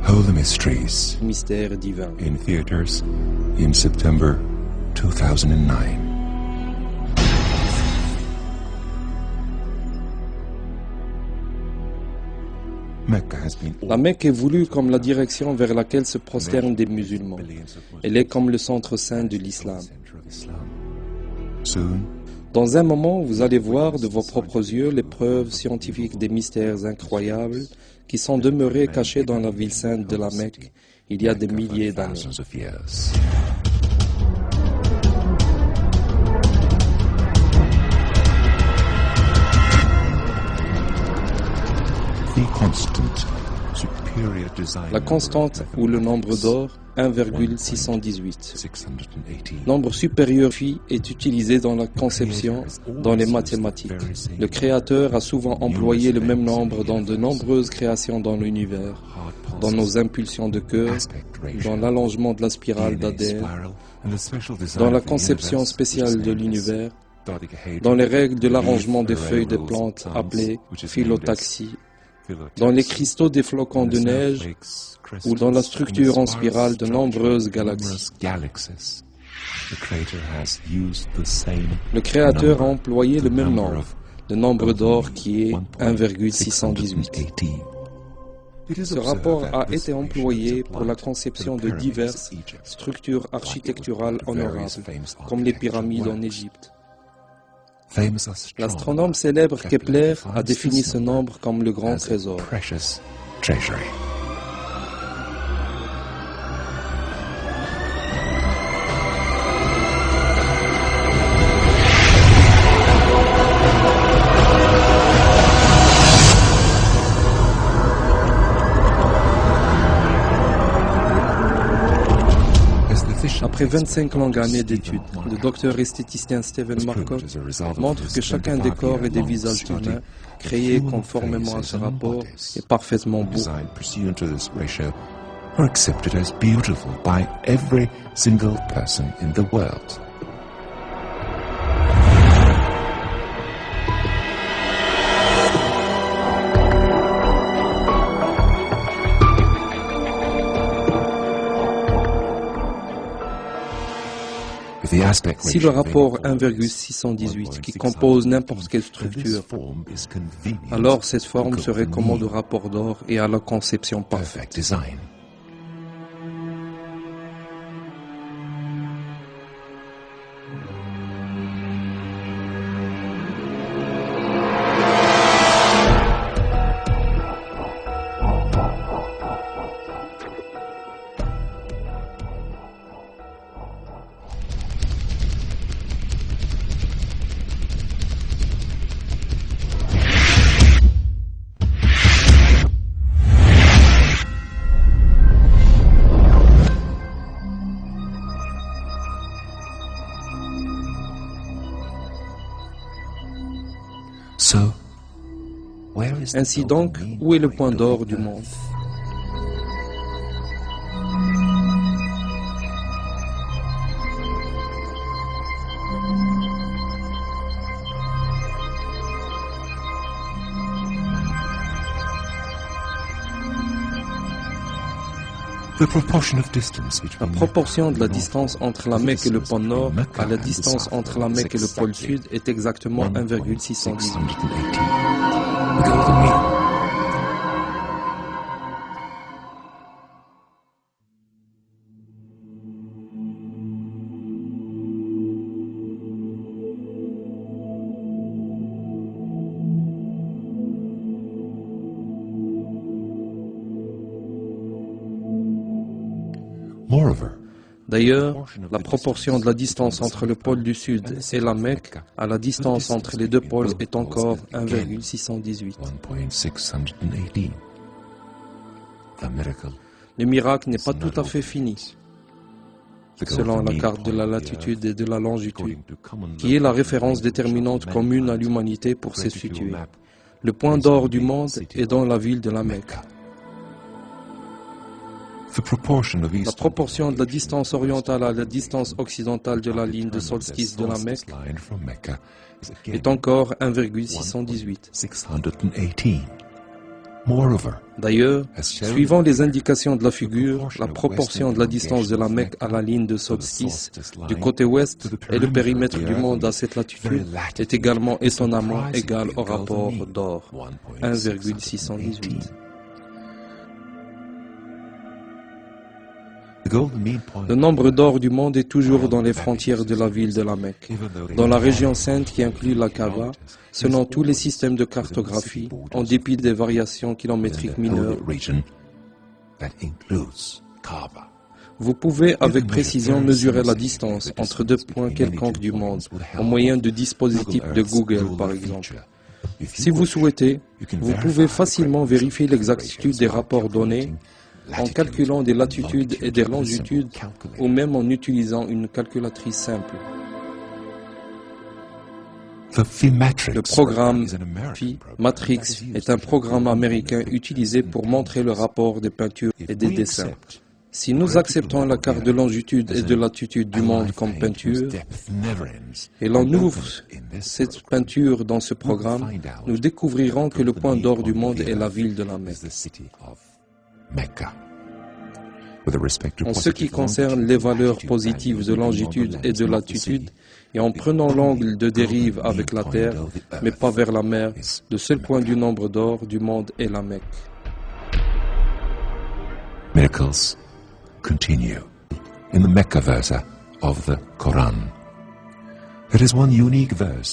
Holy Mysteries Mystère divin. in theaters in September 2009. La Mecque est voulue comme la direction vers laquelle se prosternent des musulmans. Elle est comme le centre saint de l'islam. Dans un moment, vous allez voir de vos propres yeux les preuves scientifiques des mystères incroyables qui sont demeurés cachés dans la ville sainte de la Mecque il y a des milliers d'années. La constante ou le nombre d'or, 1,618. Nombre supérieur phi est utilisé dans la conception, dans les mathématiques. Le créateur a souvent employé le même nombre dans de nombreuses créations dans l'univers, dans nos impulsions de cœur, dans l'allongement de la spirale d'Adèle, dans la conception spéciale de l'univers, dans les règles de l'arrangement des feuilles des plantes appelées phyllotaxie, dans les cristaux des flocons de neige ou dans la structure en spirale de nombreuses galaxies. Le Créateur a employé le même nombre, le nombre d'or qui est 1,618. Ce rapport a été employé pour la conception de diverses structures architecturales honorables, comme les pyramides en Égypte. L'astronome célèbre Kepler a défini ce nombre comme le grand trésor. Après 25 longues années d'études, le docteur esthéticien Stephen Marcotte montre que chacun des corps et des visages humains créés conformément à ce rapport est parfaitement beau. Si le rapport 1,618 qui compose n'importe quelle structure, alors cette forme serait commode au rapport d'or et à la conception parfaite. Ainsi donc, où est le point d'or du monde? La proportion de la distance entre la Mecque et le pôle Nord à la distance entre la Mecque et le pôle Sud est exactement 1,618. D'ailleurs, la proportion de la distance entre le pôle du Sud et la Mecque à la distance entre les deux pôles est encore 1,618. Le miracle n'est pas tout à fait fini, selon la carte de la latitude et de la longitude, qui est la référence déterminante commune à l'humanité pour se situer. Le point d'or du monde est dans la ville de la Mecque. La proportion de la distance orientale à la distance occidentale de la ligne de solstice de la Mecque est encore 1,618. D'ailleurs, suivant les indications de la figure, la proportion de la distance de la Mecque à la ligne de solstice du côté ouest et le périmètre du monde à cette latitude est également étonnamment égal au rapport d'or, 1,618. Le nombre d'or du monde est toujours dans les frontières de la ville de la Mecque, dans la région sainte qui inclut la Kaaba, selon tous les systèmes de cartographie, en dépit des variations kilométriques mineures. Vous pouvez avec précision mesurer la distance entre deux points quelconques du monde, au moyen de dispositifs de Google par exemple. Si vous souhaitez, vous pouvez facilement vérifier l'exactitude des rapports donnés en calculant des latitudes et des longitudes ou même en utilisant une calculatrice simple. Le programme Phi Matrix est un programme américain utilisé pour montrer le rapport des peintures et des dessins. Si nous acceptons la carte de longitude et de latitude du monde comme peinture, et l'on ouvre cette peinture dans ce programme, nous découvrirons que le point d'or du monde est la ville de la Mecque. En ce qui concerne les valeurs positives de longitude et de latitude, et en prenant l'angle de dérive avec la Terre, mais pas vers la mer, le seul point du nombre d'or du monde est la Mecque. Miracles continue in the Mecca verse of the Quran.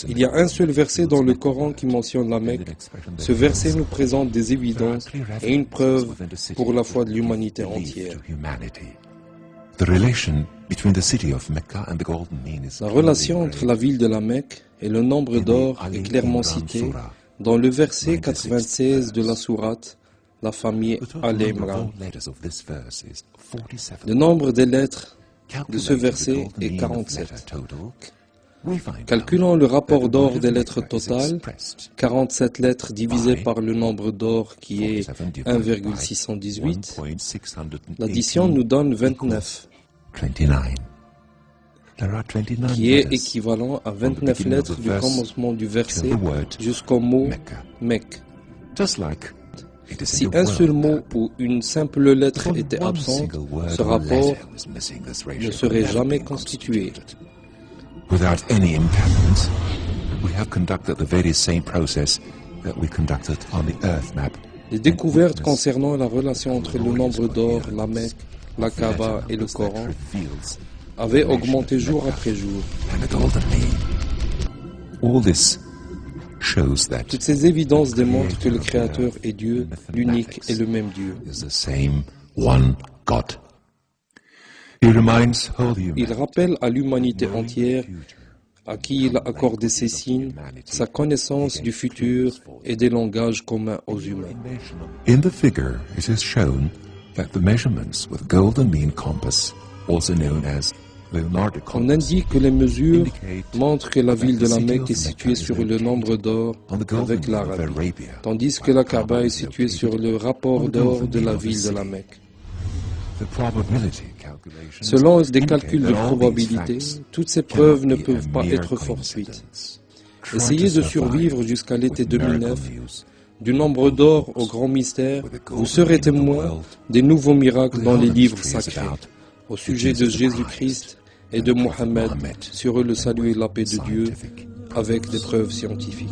Il y a un seul verset dans le Coran qui mentionne la Mecque. Ce verset nous présente des évidences et une preuve pour la foi de l'humanité entière. La relation entre la ville de la Mecque et le nombre d'or est clairement citée dans le verset 96 de la sourate, la famille Al-Imran. Le nombre des lettres de ce verset est 47. Calculons le rapport d'or des lettres totales, 47 lettres divisées par le nombre d'or qui est 1,618. L'addition nous donne 29, qui est équivalent à 29 lettres du commencement du verset jusqu'au mot Mecque. Si un seul mot ou une simple lettre était absent, ce rapport ne serait jamais constitué. Without any impairment, we have conducted the very same process that we conducted on the Earth map. Les découvertes concernant la relation entre le nombre d'or, la Mecque, la Kaaba et le Coran avaient augmenté jour après jour. Toutes ces évidences démontrent que le Créateur est Dieu, l'unique et le même Dieu. Il rappelle à l'humanité entière, à qui il a accordé ses signes, sa connaissance du futur et des langages communs aux humains. In the figure, it is shown that the measurements with golden mean compass, also known as Leonardo compass, on indique que les mesures montrent que la ville de la Mecque est située sur le nombre d'or avec l'Arabie, tandis que la Kaaba est située sur le rapport d'or de la ville de la Mecque. Selon des calculs de probabilité, toutes ces preuves ne peuvent pas être fortuites. Essayez de survivre jusqu'à l'été 2009, du nombre d'or au grand mystère, vous serez témoin des nouveaux miracles dans les livres sacrés, au sujet de Jésus-Christ et de Mohammed, sur eux le salut et la paix de Dieu, avec des preuves scientifiques.